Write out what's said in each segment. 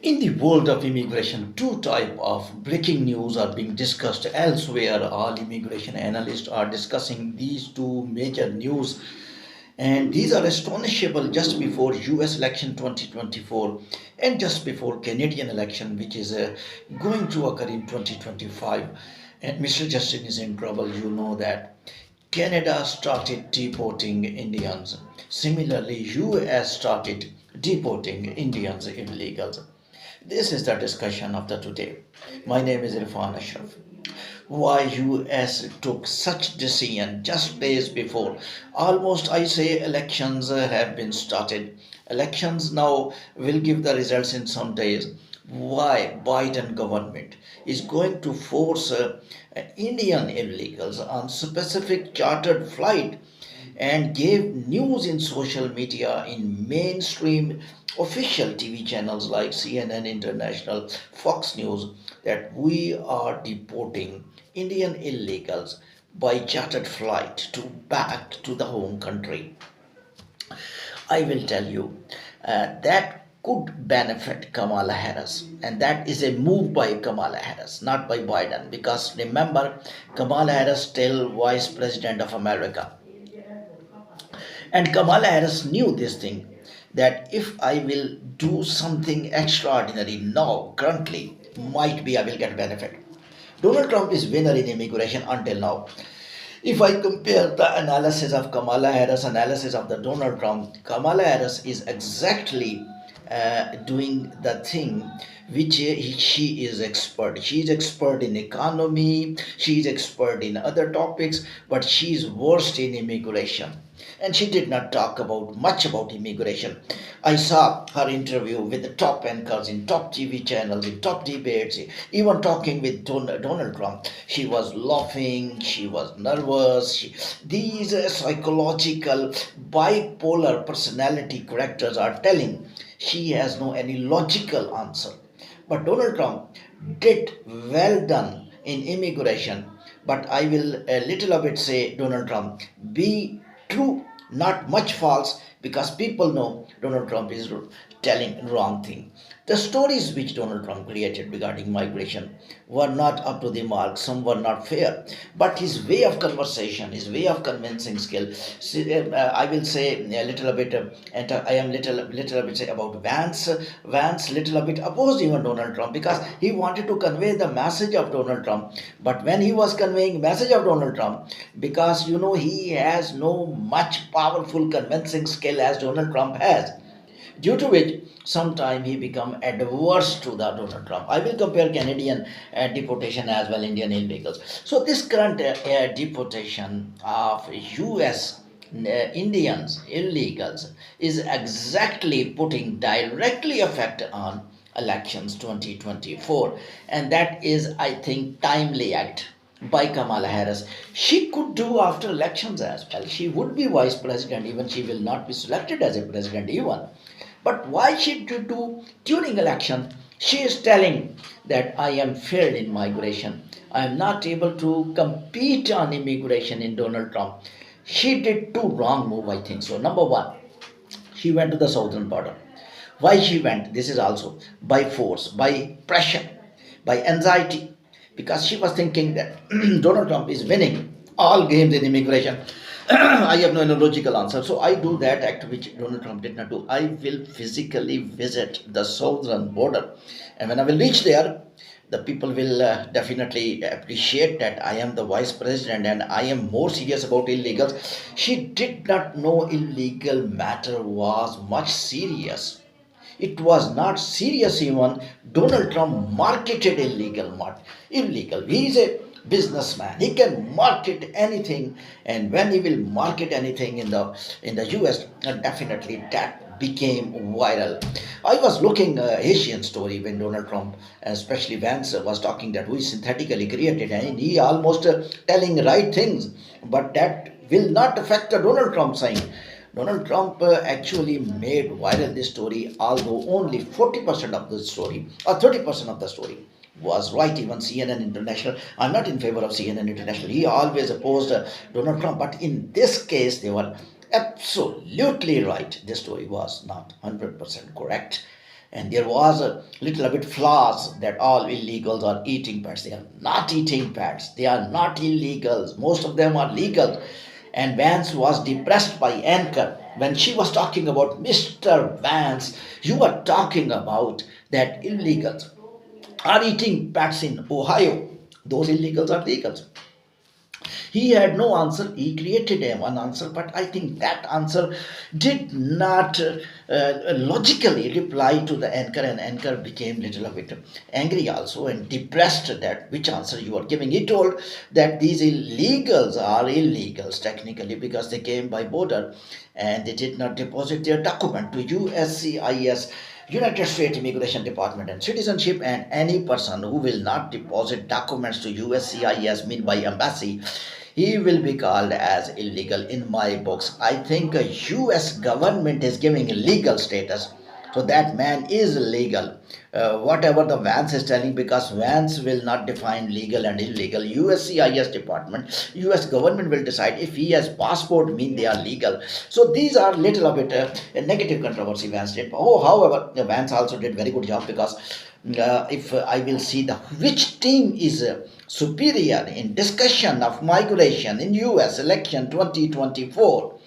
In the world of immigration, two types of breaking news are being discussed elsewhere. All immigration analysts are discussing these two major news, and these are astonishable just before US election 2024 and just before Canadian election, which is going to occur in 2025. And Mr. Justin is in trouble, you know that. Canada started deporting Indians. Similarly, US started deporting Indians illegals. This is the discussion of the today. My name is Irfan Ashraf. Why US took such decision just days before almost I say elections have been started. Elections now will give the results in some days. Why Biden government is going to force Indian illegals on specific chartered flight and gave news in social media in mainstream official TV channels like CNN International, Fox News, that we are deporting Indian illegals by chartered flight to back to the home country. I will tell you that could benefit Kamala Harris, and that is a move by Kamala Harris, not by Biden. Because remember, Kamala Harris still Vice President of America, and Kamala Harris knew this thing that if I will do something extraordinary now, currently, might be I will get benefit. Donald Trump is winner in immigration until now. If I compare the analysis of Kamala Harris analysis of the Donald Trump, Kamala Harris is exactly doing the thing which she is expert. She is expert in economy, she is expert in other topics, but she is worst in immigration. And she did not talk about much about immigration. I saw her interview with the top anchors in top TV channels, in top debates, even talking with Donald Trump. She was laughing, she was nervous. These psychological bipolar personality characters are telling she has no any logical answer. But Donald Trump did well done in immigration. But I will a little bit say Donald Trump be true, not much false, because people know Donald Trump is telling wrong thing. The stories which Donald Trump created regarding migration were not up to the mark. Some were not fair, but his way of conversation, his way of convincing skill. I will say a little bit, and I am little bit say about Vance. Vance little bit opposed even Donald Trump because he wanted to convey the message of Donald Trump. But when he was conveying message of Donald Trump, because you know he has no much powerful convincing skill as Donald Trump has, due to which sometime he become adverse to the Donald Trump. I will compare Canadian deportation as well Indian illegals. So this current deportation of US Indians illegals is exactly putting directly effect on elections 2024, and that is I think timely act by Kamala Harris. She could do after elections as well. She would be vice president, even she will not be selected as a president even. But why she to do during election? She is telling that I am failed in migration. I am not able to compete on immigration in Donald Trump. She did two wrong move, I think so. Number one, she went to the southern border. Why she went? This is also by force, by pressure, by anxiety, because she was thinking that Donald Trump is winning all games in immigration. I have no logical answer. So I do that act which Donald Trump did not do. I will physically visit the southern border. And when I will reach there, the people will definitely appreciate that I am the vice president and I am more serious about illegals. She did not know illegal matter was much serious. It was not serious even. Donald Trump marketed illegal. He is a businessman. He can market anything, and when he will market anything in the US, definitely that became viral. I was looking Asian story when Donald Trump, especially Vance, was talking that we synthetically created, and he almost telling right things, but that will not affect the Donald Trump saying. Donald Trump actually made viral this story, although only 40% of the story or 30% of the story was right. Even CNN International, I'm not in favor of CNN International. He always opposed Donald Trump, but in this case, they were absolutely right. This story was not 100% correct. and there was a little bit flaws that all illegals are eating pets. They are not eating pets. They are not illegals. Most of them are legal. And Vance was depressed by Anchor when she was talking about Mr. Vance. You were talking about that illegals are eating pets in Ohio. Those illegals are legals. He had no answer. He created one answer, but I think that answer did not logically reply to the anchor, and anchor became little bit angry also and depressed that which answer you are giving. He told that these illegals are illegals technically because they came by border and they did not deposit their document to USCIS, United States Immigration Department and Citizenship, and any person who will not deposit documents to USCIS, mean by embassy, he will be called as illegal in my books. I think a US government is giving legal status. So that man is legal. Whatever the Vance is telling, because Vance will not define legal and illegal. USCIS department, US government will decide if he has passport, mean they are legal. So these are little bit a negative controversy Vance did. Oh, however, Vance also did very good job because if I will see the which team is superior in discussion of migration in US election 2024,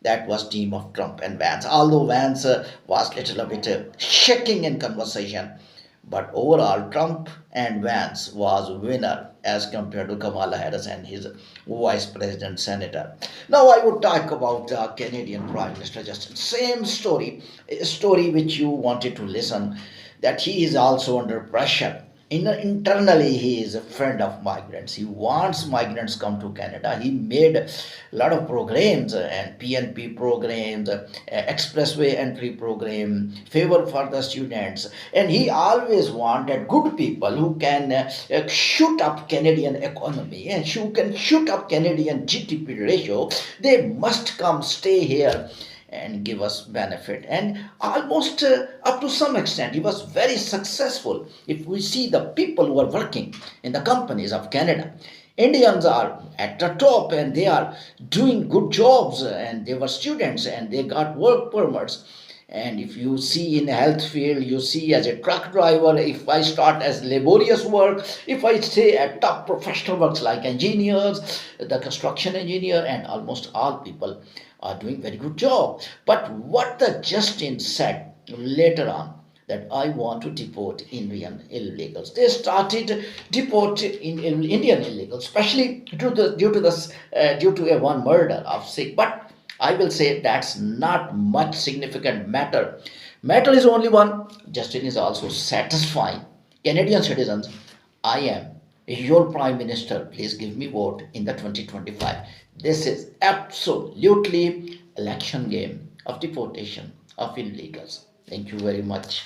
that was team of Trump and Vance. Although Vance was little bit shaking in conversation, but overall Trump and Vance was winner as compared to Kamala Harris and his vice president senator. Now I would talk about Canadian Prime Minister Justin. Same story, a story which you wanted to listen, that he is also under pressure. Internally, he is a friend of migrants. He wants migrants come to Canada. He made a lot of programs and PNP programs, expressway entry program, favor for the students, and he always wanted good people who can shoot up Canadian economy and who can shoot up Canadian GDP ratio. They must come stay here and give us benefit, and almost up to some extent he was very successful. If we see the people who are working in the companies of Canada, Indians are at the top and they are doing good jobs, and they were students and they got work permits. And if you see in health field, you see as a truck driver, if I start as laborious work, if I stay at top professional works like engineers, the construction engineer, and almost all people are doing very good job. But what the Justin said later on, that I want to deport Indian illegals. They started deport in Indian illegals, especially due to a one murder of Sikh. But I will say that's not much significant matter. Matter is only one. Justin is also satisfying Canadian citizens. I am your prime minister. Please give me vote in the 2025. This is absolutely election game of deportation of illegals. Thank you very much.